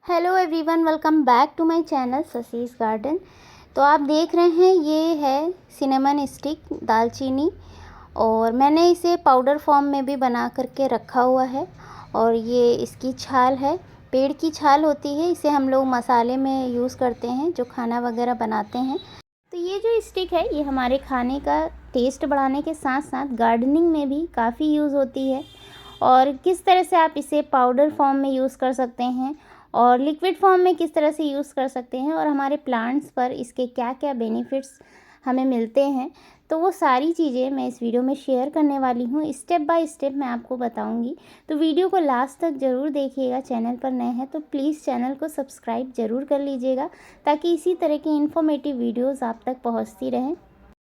Hello everyone, welcome back to my channel Shashi's garden. तो आप देख रहे हैं ये है सिनेमन स्टिक दालचीनी, और मैंने इसे पाउडर फॉर्म में भी बना करके रखा हुआ है। और ये इसकी छाल है, पेड़ की छाल होती है, इसे हम लोग मसाले में यूज़ करते हैं जो खाना वगैरह बनाते हैं। तो ये जो स्टिक है ये हमारे खाने का टेस्ट बढ़ाने के साथ साथ गार्डनिंग में भी काफ़ी यूज़ होती है। और किस तरह से आप इसे पाउडर फॉर्म में यूज़ कर सकते हैं और लिक्विड फॉर्म में किस तरह से यूज़ कर सकते हैं, और हमारे प्लांट्स पर इसके क्या क्या बेनिफिट्स हमें मिलते हैं, तो वो सारी चीज़ें मैं इस वीडियो में शेयर करने वाली हूँ। स्टेप बाय स्टेप मैं आपको बताऊँगी, तो वीडियो को लास्ट तक ज़रूर देखिएगा। चैनल पर नए हैं तो प्लीज़ चैनल को सब्सक्राइब ज़रूर कर लीजिएगा, ताकि इसी तरह की इन्फॉर्मेटिव वीडियोज़ आप तक पहुँचती रहें।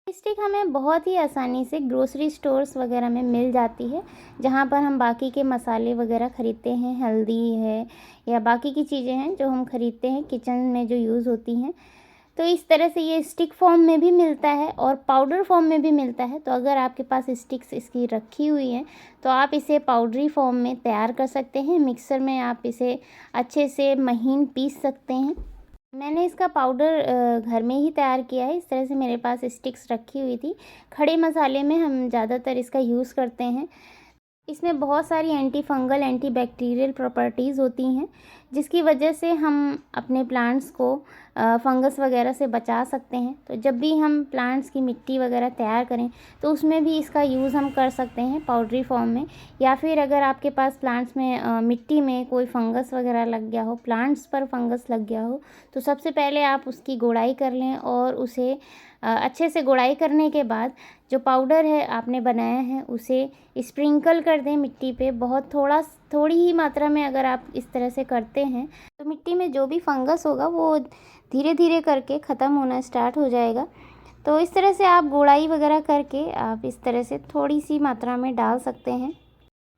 स्टिक हमें बहुत ही आसानी से ग्रोसरी स्टोर्स वगैरह में मिल जाती है, जहाँ पर हम बाकी के मसाले वगैरह ख़रीदते हैं, हल्दी है या बाकी की चीज़ें हैं जो हम ख़रीदते हैं किचन में जो यूज़ होती हैं। तो इस तरह से ये स्टिक फॉर्म में भी मिलता है और पाउडर फॉर्म में भी मिलता है। तो अगर आपके पास स्टिक्स इसकी रखी हुई हैं तो आप इसे पाउडरी फॉर्म में तैयार कर सकते हैं। मिक्सर में आप इसे अच्छे से महीन पीस सकते हैं। मैंने इसका पाउडर घर में ही तैयार किया है। इस तरह से मेरे पास स्टिक्स रखी हुई थी। खड़े मसाले में हम ज़्यादातर इसका यूज़ करते हैं। इसमें बहुत सारी anti fungal anti bacterial properties होती हैं, जिसकी वजह से हम अपने प्लांट्स को फंगस वगैरह से बचा सकते हैं। तो जब भी हम प्लांट्स की मिट्टी वगैरह तैयार करें तो उसमें भी इसका यूज़ हम कर सकते हैं पाउडरी फॉर्म में। या फिर अगर आपके पास प्लांट्स में मिट्टी में कोई फंगस वगैरह लग गया हो, प्लांट्स पर फंगस लग गया हो, तो सबसे पहले आप उसकी गोड़ाई कर लें और उसे अच्छे से गोड़ाई करने के बाद जो पाउडर है आपने बनाया है उसे स्प्रिंकल कर दें मिट्टी पे। बहुत थोड़ी ही मात्रा में अगर आप इस तरह से करते हैं तो मिट्टी में जो भी फंगस होगा वो धीरे धीरे करके ख़त्म होना स्टार्ट हो जाएगा। तो इस तरह से आप गोड़ाई वगैरह करके आप इस तरह से थोड़ी सी मात्रा में डाल सकते हैं।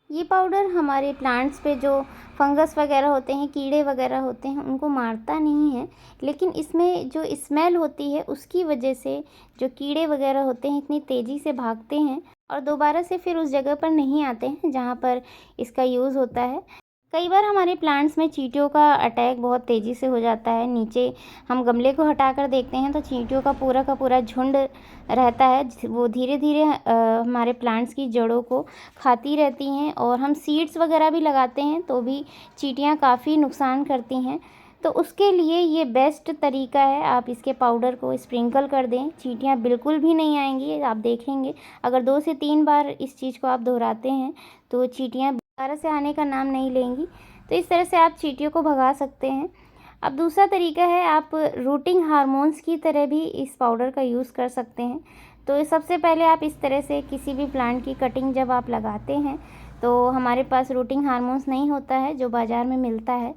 ये पाउडर हमारे प्लांट्स पे जो फंगस वगैरह होते हैं, कीड़े वगैरह होते हैं, उनको मारता नहीं है, लेकिन इसमें जो स्मेल होती है उसकी वजह से जो कीड़े वगैरह होते हैं इतनी तेज़ी से भागते हैं और दोबारा से फिर उस जगह पर नहीं आते हैं जहाँ पर इसका यूज़ होता है। कई बार हमारे प्लांट्स में चींटियों का अटैक बहुत तेज़ी से हो जाता है। नीचे हम गमले को हटाकर देखते हैं तो चींटियों का पूरा झुंड रहता है। वो धीरे धीरे हमारे प्लांट्स की जड़ों को खाती रहती हैं, और हम सीड्स वगैरह भी लगाते हैं तो भी चींटियाँ काफ़ी नुकसान करती हैं। तो उसके लिए ये बेस्ट तरीका है, आप इसके पाउडर को स्प्रिंकल कर दें, चींटियाँ बिल्कुल भी नहीं आएंगी। आप देखेंगे अगर 2 से 3 बार इस चीज़ को आप दोहराते हैं तो चींटियाँ दोबारा से आने का नाम नहीं लेंगी। तो इस तरह से आप चींटियों को भगा सकते हैं। अब दूसरा तरीका है, आप रूटिंग हार्मोन्स की तरह भी इस पाउडर का यूज़ कर सकते हैं। तो सबसे पहले आप इस तरह से किसी भी प्लांट की कटिंग जब आप लगाते हैं तो हमारे पास रूटिंग हार्मोन्स नहीं होता है जो बाज़ार में मिलता है।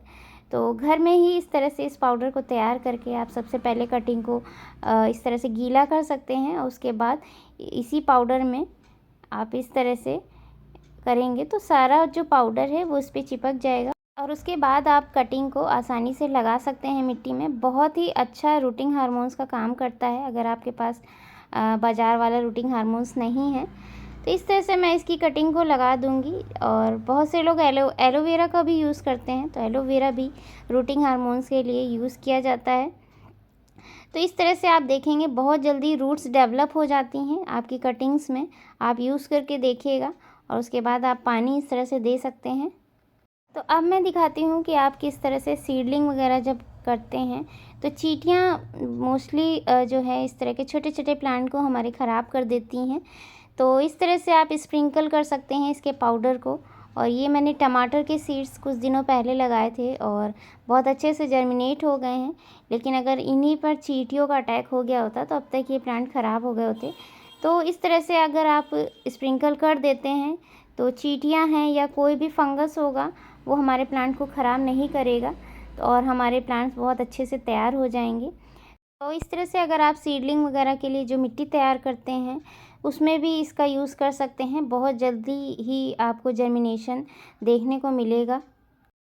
तो घर में ही इस तरह से इस पाउडर को तैयार करके आप सबसे पहले कटिंग को इस तरह से गीला कर सकते हैं, और उसके बाद इसी पाउडर में आप इस तरह से करेंगे तो सारा जो पाउडर है वो इस पर चिपक जाएगा, और उसके बाद आप कटिंग को आसानी से लगा सकते हैं मिट्टी में। बहुत ही अच्छा रूटिंग हार्मोन्स का काम करता है अगर आपके पास बाज़ार वाला रूटिंग हार्मोन्स नहीं है। तो इस तरह से मैं इसकी कटिंग को लगा दूंगी। और बहुत से लोग एलोवेरा का भी यूज़ करते हैं, तो एलोवेरा भी रूटिंग हार्मोन्स के लिए यूज़ किया जाता है। तो इस तरह से आप देखेंगे बहुत जल्दी रूट्स डेवलप हो जाती हैं आपकी कटिंग्स में। आप यूज़ करके देखिएगा, और उसके बाद आप पानी इस तरह से दे सकते हैं। तो अब मैं दिखाती हूँ कि आप किस तरह से सीडलिंग वगैरह जब करते हैं तो चींटियाँ मोस्टली जो है इस तरह के छोटे छोटे प्लांट को हमारे ख़राब कर देती हैं। तो इस तरह से आप स्प्रिंकल कर सकते हैं इसके पाउडर को। और ये मैंने टमाटर के सीड्स कुछ दिनों पहले लगाए थे और बहुत अच्छे से जर्मिनेट हो गए हैं, लेकिन अगर इन्हीं पर चींटियों का अटैक हो गया होता तो अब तक ये प्लांट ख़राब हो गए होते। तो इस तरह से अगर आप स्प्रिंकल कर देते हैं तो चींटियाँ हैं या कोई भी फंगस होगा वो हमारे प्लांट को ख़राब नहीं करेगा, तो और हमारे प्लांट्स बहुत अच्छे से तैयार हो जाएंगे। तो इस तरह से अगर आप सीडलिंग वगैरह के लिए जो मिट्टी तैयार करते हैं उसमें भी इसका यूज़ कर सकते हैं। बहुत जल्दी ही आपको जर्मिनेशन देखने को मिलेगा।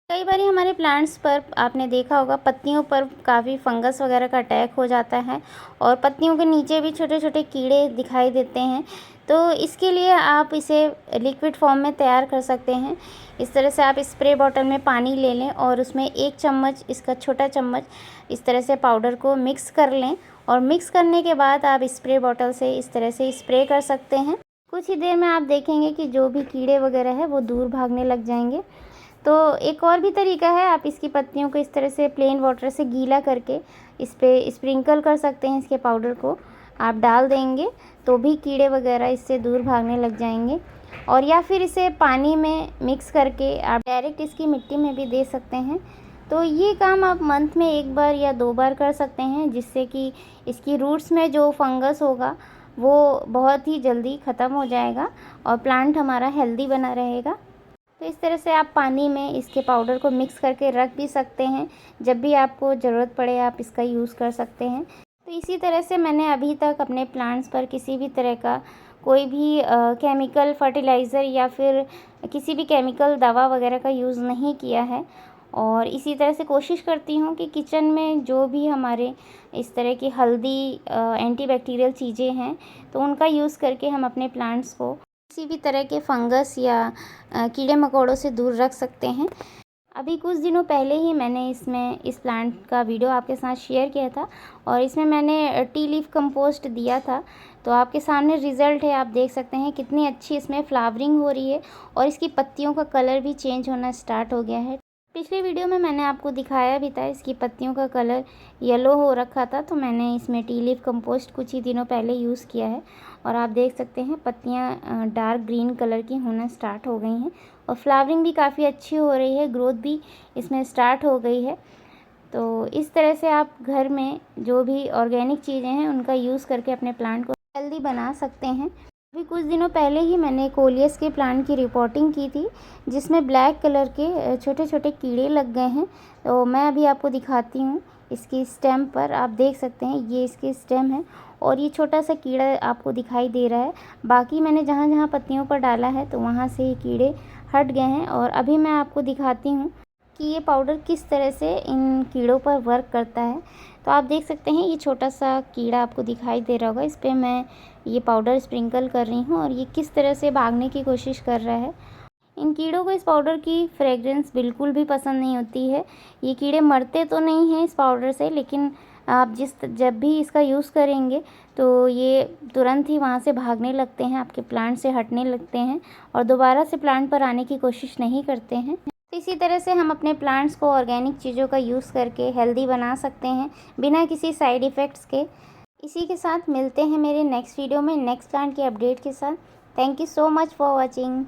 कई बार हमारे प्लांट्स पर आपने देखा होगा पत्तियों पर काफ़ी फंगस वगैरह का अटैक हो जाता है और पत्तियों के नीचे भी छोटे छोटे कीड़े दिखाई देते हैं। तो इसके लिए आप इसे लिक्विड फॉर्म में तैयार कर सकते हैं। इस तरह से आप स्प्रे बॉटल में पानी ले लें और उसमें 1 चम्मच, इसका छोटा चम्मच, इस तरह से पाउडर को मिक्स कर लें और मिक्स करने के बाद आप स्प्रे बॉटल से इस तरह से स्प्रे कर सकते हैं। कुछ ही देर में आप देखेंगे कि जो भी कीड़े वगैरह है वो दूर भागने लग जाएंगे। तो एक और भी तरीका है, आप इसकी पत्तियों को इस तरह से प्लेन वाटर से गीला करके इस पे स्प्रिंकल कर सकते हैं। इसके पाउडर को आप डाल देंगे तो भी कीड़े वगैरह इससे दूर भागने लग जाएंगे। और या फिर इसे पानी में मिक्स करके आप डायरेक्ट इसकी मिट्टी में भी दे सकते हैं। तो ये काम आप मंथ में 1 बार या 2 बार कर सकते हैं, जिससे कि इसकी रूट्स में जो फंगस होगा वो बहुत ही जल्दी ख़त्म हो जाएगा और प्लांट हमारा हेल्दी बना रहेगा। तो इस तरह से आप पानी में इसके पाउडर को मिक्स करके रख भी सकते हैं, जब भी आपको ज़रूरत पड़े आप इसका यूज़ कर सकते हैं। तो इसी तरह से मैंने अभी तक अपने प्लांट्स पर किसी भी तरह का कोई भी केमिकल फर्टिलाइज़र या फिर किसी भी केमिकल दवा वगैरह का यूज़ नहीं किया है। और इसी तरह से कोशिश करती हूँ कि किचन में जो भी हमारे इस तरह की हल्दी एंटीबैक्टीरियल चीज़ें हैं, तो उनका यूज़ करके हम अपने प्लांट्स को किसी भी तरह के फंगस या कीड़े मकोड़ों से दूर रख सकते हैं। अभी कुछ दिनों पहले ही मैंने इस प्लांट का वीडियो आपके साथ शेयर किया था और इसमें मैंने टी लीफ कंपोस्ट दिया था। तो आपके सामने रिज़ल्ट है, आप देख सकते हैं कितनी अच्छी इसमें फ्लावरिंग हो रही है और इसकी पत्तियों का कलर भी चेंज होना स्टार्ट हो गया है। पिछले वीडियो में मैंने आपको दिखाया भी था, इसकी पत्तियों का कलर येलो हो रखा था। तो मैंने इसमें टी लीफ कंपोस्ट कुछ ही दिनों पहले यूज़ किया है और आप देख सकते हैं पत्तियां डार्क ग्रीन कलर की होना स्टार्ट हो गई हैं और फ्लावरिंग भी काफ़ी अच्छी हो रही है, ग्रोथ भी इसमें स्टार्ट हो गई है। तो इस तरह से आप घर में जो भी ऑर्गेनिक चीज़ें हैं उनका यूज़ करके अपने प्लांट को हेल्दी बना सकते हैं। अभी कुछ दिनों पहले ही मैंने कोलियस के प्लांट की रिपोर्टिंग की थी, जिसमें ब्लैक कलर के छोटे छोटे कीड़े लग गए हैं। तो मैं अभी आपको दिखाती हूँ, इसकी स्टेम पर आप देख सकते हैं ये इसकी स्टेम है और ये छोटा सा कीड़ा आपको दिखाई दे रहा है। बाकी मैंने जहाँ जहाँ पत्तियों पर डाला है तो वहाँ से ही कीड़े हट गए हैं। और अभी मैं आपको दिखाती हूँ कि ये पाउडर किस तरह से इन कीड़ों पर वर्क करता है। तो आप देख सकते हैं ये छोटा सा कीड़ा आपको दिखाई दे रहा होगा, इस पर मैं ये पाउडर स्प्रिंकल कर रही हूँ और ये किस तरह से भागने की कोशिश कर रहा है। इन कीड़ों को इस पाउडर की फ्रेगरेंस बिल्कुल भी पसंद नहीं होती है। ये कीड़े मरते तो नहीं हैं इस पाउडर से, लेकिन आप जब भी इसका यूज़ करेंगे तो ये तुरंत ही वहाँ से भागने लगते हैं, आपके प्लांट से हटने लगते हैं और दोबारा से प्लांट पर आने की कोशिश नहीं करते हैं। इसी तरह से हम अपने प्लांट्स को ऑर्गेनिक चीज़ों का यूज़ करके हेल्दी बना सकते हैं बिना किसी साइड इफ़ेक्ट्स के। इसी के साथ मिलते हैं मेरे नेक्स्ट वीडियो में नेक्स्ट प्लांट की अपडेट के साथ। Thank you so much for watching.